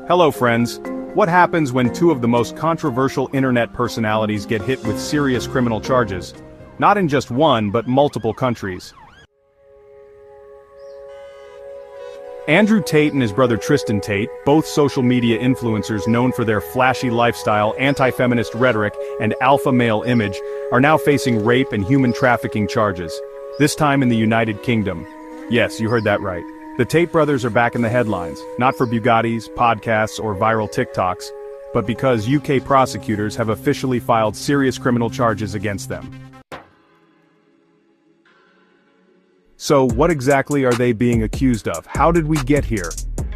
Hello friends. What happens when two of the most controversial internet personalities get hit with serious criminal charges? Not in just one, but multiple countries. Andrew Tate and his brother Tristan Tate, both social media influencers known for their flashy lifestyle, anti-feminist rhetoric, and alpha male image, are now facing rape and human trafficking charges. This time in the United Kingdom. Yes, you heard that right. The Tate brothers are back in the headlines, not for Bugattis, podcasts, or viral TikToks, but because UK prosecutors have officially filed serious criminal charges against them. So, what exactly are they being accused of? How did we get here?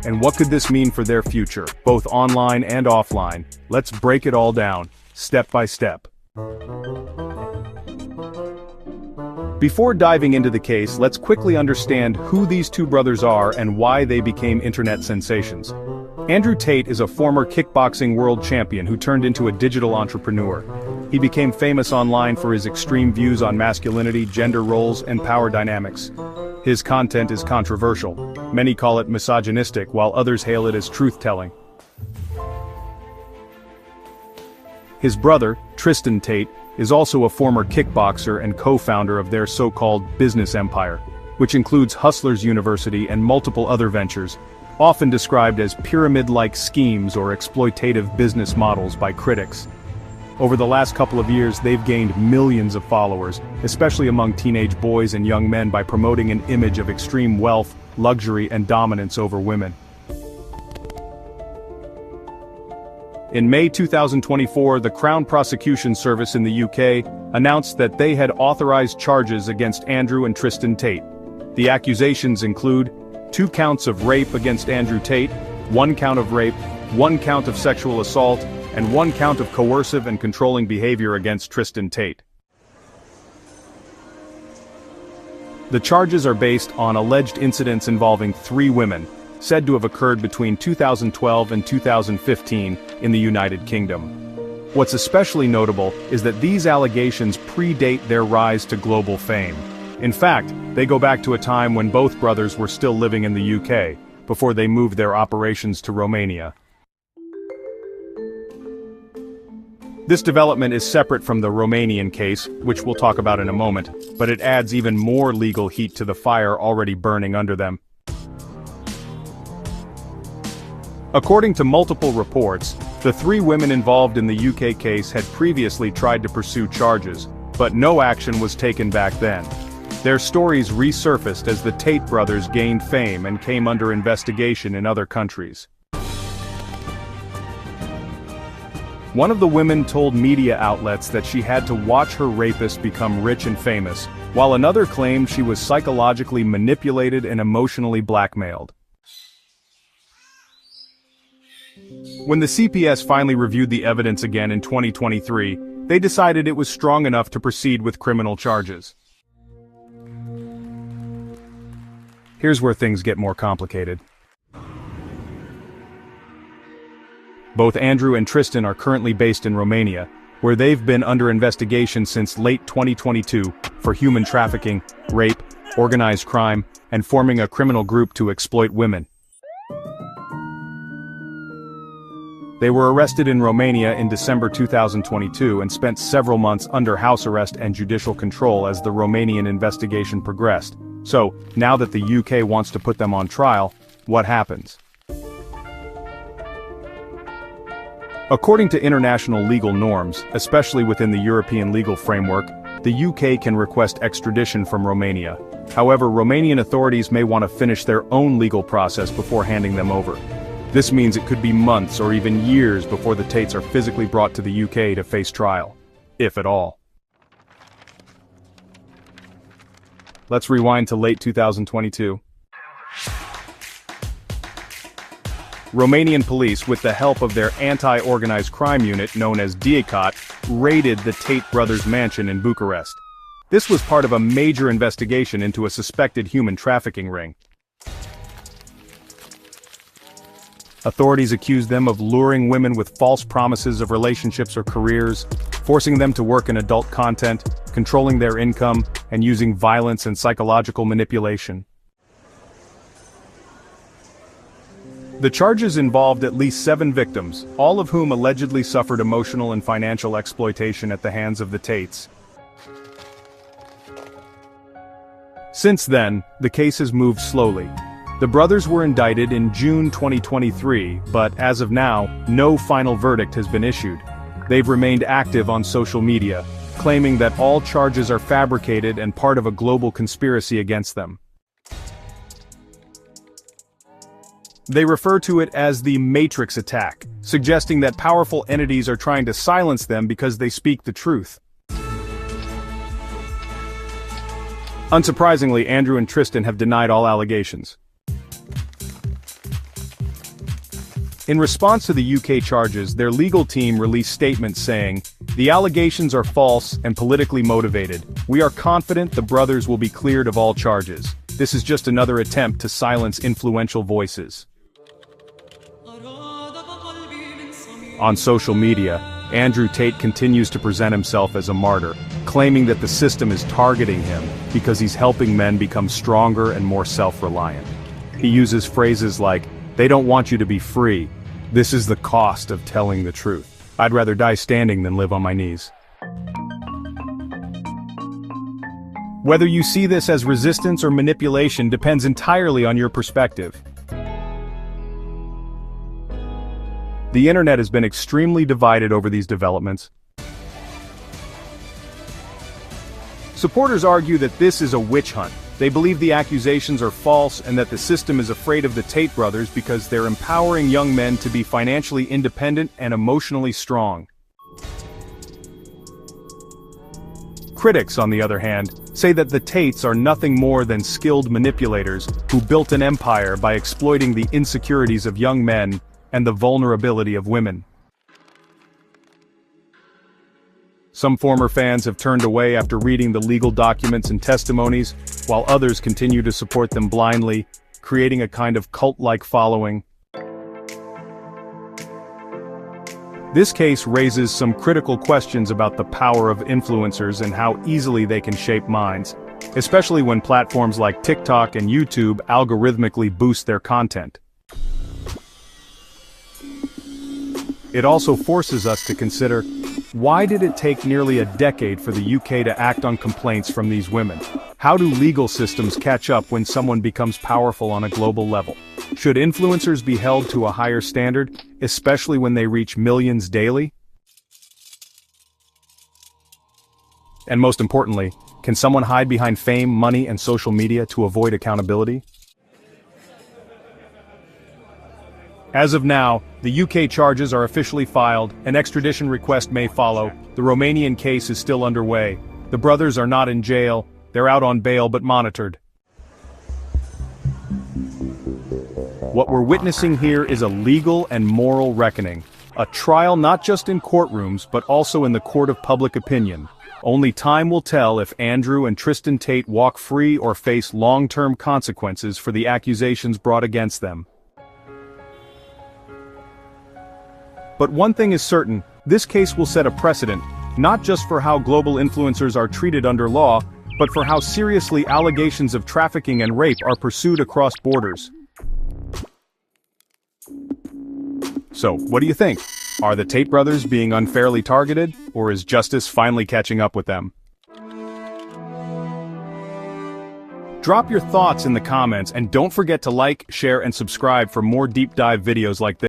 And what could this mean for their future, both online and offline? Let's break it all down, step by step. Before diving into the case, let's quickly understand who these two brothers are and why they became internet sensations. Andrew Tate is a former kickboxing world champion who turned into a digital entrepreneur. He became famous online for his extreme views on masculinity, gender roles, and power dynamics. His content is controversial. Many call it misogynistic, while others hail it as truth-telling. His brother, Tristan Tate, is also a former kickboxer and co-founder of their so-called business empire, which includes Hustlers University and multiple other ventures, often described as pyramid-like schemes or exploitative business models by critics. Over the last couple of years, they've gained millions of followers, especially among teenage boys and young men, by promoting an image of extreme wealth, luxury, and dominance over women. In May 2024, the Crown Prosecution Service in the UK announced that they had authorized charges against Andrew and Tristan Tate. The accusations include 2 counts of rape against Andrew Tate, 1 count of rape, 1 count of sexual assault, and 1 count of coercive and controlling behavior against Tristan Tate. The charges are based on alleged incidents involving 3 women, said to have occurred between 2012 and 2015 in the United Kingdom. What's especially notable is that these allegations predate their rise to global fame. In fact, they go back to a time when both brothers were still living in the UK, before they moved their operations to Romania. This development is separate from the Romanian case, which we'll talk about in a moment, but it adds even more legal heat to the fire already burning under them. According to multiple reports, the 3 women involved in the UK case had previously tried to pursue charges, but no action was taken back then. Their stories resurfaced as the Tate brothers gained fame and came under investigation in other countries. One of the women told media outlets that she had to watch her rapist become rich and famous, while another claimed she was psychologically manipulated and emotionally blackmailed. When the CPS finally reviewed the evidence again in 2023, they decided it was strong enough to proceed with criminal charges. Here's where things get more complicated. Both Andrew and Tristan are currently based in Romania, where they've been under investigation since late 2022 for human trafficking, rape, organized crime, and forming a criminal group to exploit women. They were arrested in Romania in December 2022 and spent several months under house arrest and judicial control as the Romanian investigation progressed. So, now that the UK wants to put them on trial, what happens? According to international legal norms, especially within the European legal framework, the UK can request extradition from Romania. However, Romanian authorities may want to finish their own legal process before handing them over. This means it could be months or even years before the Tates are physically brought to the UK to face trial, if at all. Let's rewind to late 2022. Romanian police, with the help of their anti-organized crime unit known as DICOT, raided the Tate brothers' mansion in Bucharest. This was part of a major investigation into a suspected human trafficking ring. Authorities accused them of luring women with false promises of relationships or careers, forcing them to work in adult content, controlling their income, and using violence and psychological manipulation. The charges involved at least 7 victims, all of whom allegedly suffered emotional and financial exploitation at the hands of the Tates. Since then, the case has moved slowly. The brothers were indicted in June 2023, but as of now, no final verdict has been issued. They've remained active on social media, claiming that all charges are fabricated and part of a global conspiracy against them. They refer to it as the Matrix attack, suggesting that powerful entities are trying to silence them because they speak the truth. Unsurprisingly, Andrew and Tristan have denied all allegations. In response to the UK charges, their legal team released statements saying, "The allegations are false and politically motivated. We are confident the brothers will be cleared of all charges. This is just another attempt to silence influential voices." On social media, Andrew Tate continues to present himself as a martyr, claiming that the system is targeting him because he's helping men become stronger and more self-reliant. He uses phrases like, "They don't want you to be free. This is the cost of telling the truth. I'd rather die standing than live on my knees." Whether you see this as resistance or manipulation depends entirely on your perspective. The internet has been extremely divided over these developments. Supporters argue that this is a witch hunt. They believe the accusations are false and that the system is afraid of the Tate brothers because they're empowering young men to be financially independent and emotionally strong. Critics, on the other hand, say that the Tates are nothing more than skilled manipulators who built an empire by exploiting the insecurities of young men and the vulnerability of women. Some former fans have turned away after reading the legal documents and testimonies, while others continue to support them blindly, creating a kind of cult-like following. This case raises some critical questions about the power of influencers and how easily they can shape minds, especially when platforms like TikTok and YouTube algorithmically boost their content. It also forces us to consider, why did it take nearly a decade for the UK to act on complaints from these women? How do legal systems catch up when someone becomes powerful on a global level? Should influencers be held to a higher standard, especially when they reach millions daily? And most importantly, can someone hide behind fame, money, and social media to avoid accountability? As of now, the UK charges are officially filed, an extradition request may follow, the Romanian case is still underway. The brothers are not in jail, they're out on bail but monitored. What we're witnessing here is a legal and moral reckoning. A trial not just in courtrooms but also in the court of public opinion. Only time will tell if Andrew and Tristan Tate walk free or face long-term consequences for the accusations brought against them. But one thing is certain, this case will set a precedent, not just for how global influencers are treated under law, but for how seriously allegations of trafficking and rape are pursued across borders. So, what do you think? Are the Tate brothers being unfairly targeted, or is justice finally catching up with them? Drop your thoughts in the comments and don't forget to like, share, and subscribe for more deep dive videos like this.